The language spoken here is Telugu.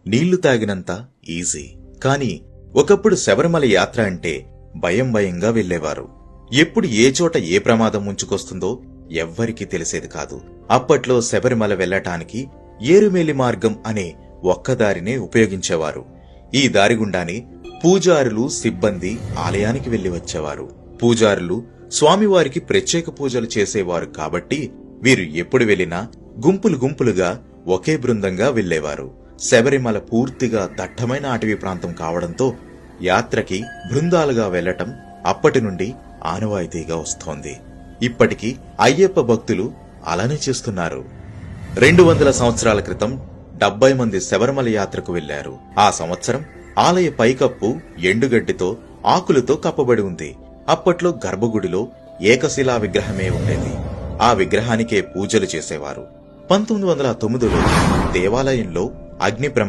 నీళ్లు తాగినంత ఈజీ. కాని ఒకప్పుడు శబరిమల యాత్ర అంటే భయం భయంగా వెళ్లేవారు. ఎప్పుడు ఏ చోట ఏ ప్రమాదం ముంచుకొస్తుందో ఎవ్వరికీ తెలిసేది కాదు. అప్పట్లో శబరిమల వెళ్లటానికి ఏరుమేలి మార్గం అనే ఒక్కదారినే ఉపయోగించేవారు. ఈ దారిగుండానే పూజారులు, సిబ్బంది ఆలయానికి వెళ్లి వచ్చేవారు. పూజారులు స్వామివారికి ప్రత్యేక పూజలు చేసేవారు కాబట్టి వీరు ఎప్పుడు వెళ్లినా గుంపులు గుంపులుగా ఒకే బృందంగా వెళ్లేవారు. శబరిమల పూర్తిగా దట్టమైన అటవీ ప్రాంతం కావడంతో యాత్రకి బృందాలుగా వెళ్లటం అప్పటి నుండి ఆనవాయితీగా వస్తోంది. ఇప్పటికీ అయ్యప్ప భక్తులు అలానే చేస్తున్నారు. 200 సంవత్సరాల క్రితం 70 మంది శబరిమల యాత్రకు వెళ్లారు. ఆ సంవత్సరం ఆలయ పైకప్పు ఎండుగడ్డితో, ఆకులతో కప్పబడి ఉంది. అప్పట్లో గర్భగుడిలో ఏకశిలా విగ్రహమే ఉండేది. ఆ విగ్రహానికే పూజలు చేసేవారు. 1909లో దేవాలయంలో అగ్ని ప్రమాదం